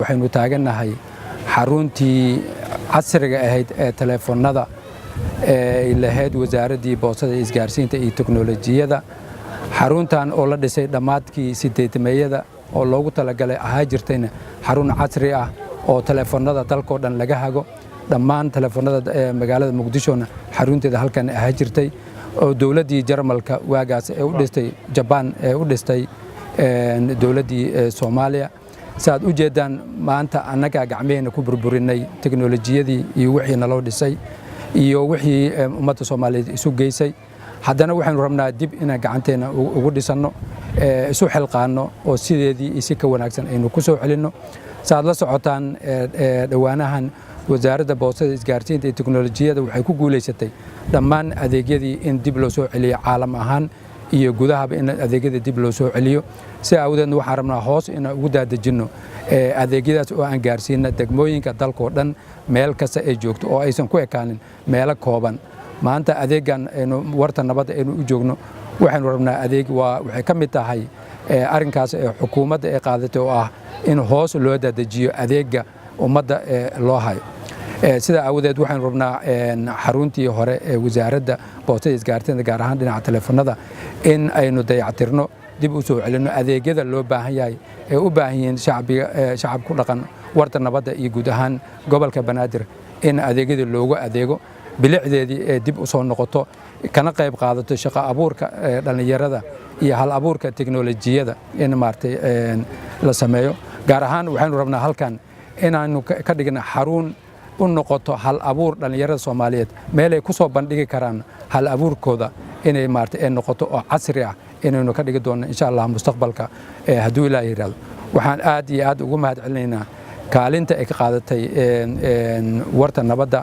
waxaynu taaganahay xaruntii casriga ahayd ee telefoonada ee lahayd wasaaradii Bostada Iyo Isgarsinta iyo teknolojiyada xaruntan oo la dhisay dhamaadkii 8meeyada oo loogu talagalay ahaa jirtayna xarun casri ah oo telefoonada dalka dhan laga hago dhammaan telefoonada magaalada Muqdishona xarunteeda halkan ahaa jirtay oo dawladii Jarmalka waagaas ee u dhistay Japan ee u dhistay dawladii Somaliya saad u jeedaan maanta annaga gacmeena ku burburinay teknolojiyadii iyo wixii naloo dhisay iyo wixii ummadda Soomaaliyeed isu geysay haddana waxaanu rabnaa dib inaan gacanteena ugu dhisano isu xilqaano oo sideedii si ka wanaagsan aynu ku soo celinno saad la socotaan dhawaanahan wasaaradda Bostada Isgarsinta iyo teknolojiyada waxay ku guuleysatay dhammaan adeegyadii in dib loo soo celiyo caalam ahaan iyo gudahaba in adeegyada dib loo soo celiyo si awgeedna waxaan rabnaa hoos in ugu daadajino adeegyadaas oo aan gaarsiino degmooyinka dalka dhan meel kasta ay joogto oo aysan ku ekaanin meelo kooban maanta adeegan warta nabadda aynu u joogno waxaanu rabnaa adeeg waxay ka mid tahay arrinkaas xukuumadda ay qaadatay oo ah in hoos loo daadajiyo adeega ummadda loo hayo sida awgeed waxaanu rabnaa xaruntii hore ee wasaaradda Bostada Isgarsinta gaar ahaan dhinaca telefoonada in aynu dayactirno dib u soo celino adeegyada loo baahan yahay ee u baahan yihiin shacabku dhaqan warta nabadda iyo guud ahaan gobolka Banaadir in adeegyada loogu adeego bilicdeedii dib u soo noqoto kana qayb qaadato shaqo abuurka dhalinyarada iyo hal abuurka teknolojiyada in maartay la sameeyo gaar ahaan waxaanu rabnaa halkan inaanu ka dhigno xarun u noqoto hal abuur dhalinyarada Soomaaliyeed meel ay ku soo bandhigi karaan hal abuurkooda inay maartay noqoto oo casri ah inaynu ka dhigi doono insha Allah mustaqbalka hadduu Ilaahay yiraahdo waxaan aad iyo aad ugu mahadcelinaynaa kaalinta ay ka qaadatay warta nabadda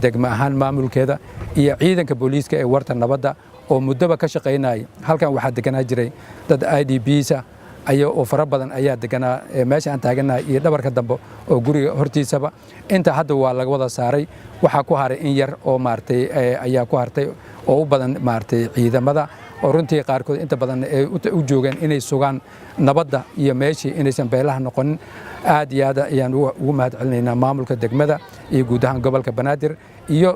degmo ahaan maamulkeeda iyo ciidanka booliiska ee warta nabadda oo muddaba ka shaqeynay halkan waxa deganaa jiray dad IDPs oo fara badan ayaa deganaa meesha aan taaganahay iyo dhabarka dambe oo guriga hortiisaba inta hadda waa laga wada saaray waxa ku haray in yar oo maartay ayaa ku hartay oo u badan maartay ciidamada oo runtii qaarkood inta badan ay u joogeen inay sugaan nabadda iyo meeshii inaysan beelaha noqonin aad iyo aad ayaan ugu mahadcelinaynaa maamulka degmada iyo guud ahaan gobolka Banaadir iyo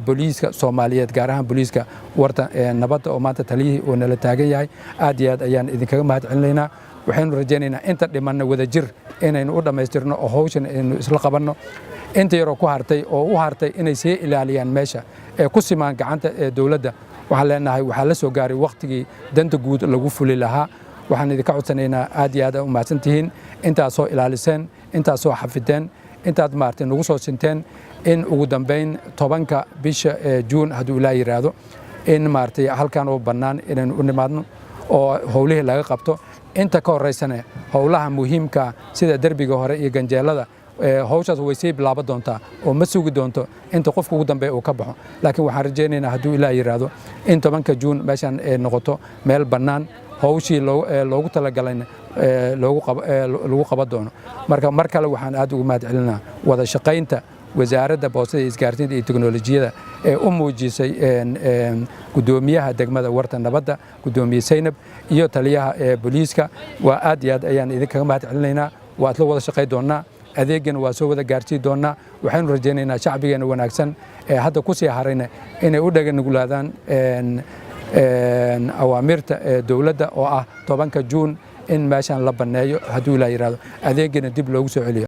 booliiska Soomaaliyeed gaar ahaan booliiska warta nabadda oo maanta taliyihii oo nala taagan yahay aad iyo aad ayaan idinkaga mahadcelinaynaa waxaanu rajaynaynaa inta dhimanna wadajir inaynu u dhamaystirno oo hawshan aynu isla qabanno inta yar oo ku hartay oo u hartay inay sii ilaaliyaan meesha ee ku simaan gacanta dawladda waxaan leenahay waxaa la soo gaaray waqtigii danta guud lagu fuli lahaa waxaan idinka codsanaynaa aad iyo aad u mahadsantihiin intaad soo ilaaliseen intaad soo xafideen intaad maartay nagu soo sinteen in ugu dambeyn 10ka bisha Juun hadduu Ilaahay yiraahdo in maartay halkan oo bannaan inaynu u nimaadno oo howlihii laga qabto inta ka horeysana howlaha muhiimka sida darbiga hore iyo ganjeelada hawshaas way sii bilaaban doontaa oo ma sugi doonto inta qofka ugu dambeeya uu ka baxo laakiin waxaan rajaynaynaa hadduu Ilaahay yiraahdo in 10ka Juun meeshan noqoto meel bannaan hawshii loogu talagalayna lagu qaban doono mar kale waxaan aad ugu mahadcelinaa wada shaqaynta wasaaradda Bostada Iyo Isgarsinta iyo teknolojiyada ee u muujisay gudoomiyaha degmada warta nabadda gudoomiye Saynab iyo taliyaha booliiska waa aad iyo aad ayaan idinkaga mahadcelinaynaa waa la wada shaqayn doonaa adeegana waa soo wada gaarsiin doonaa waxaanu rajaynaynaa shacbigeena wanaagsan ee hadda ku sii harayna inay u dhaganugulaadaan awaamirta dawladda oo ah 10ka Juun in meeshan la baneeyo hadduu Ilaahay yiraahdo adeegana dib loogu soo celiyo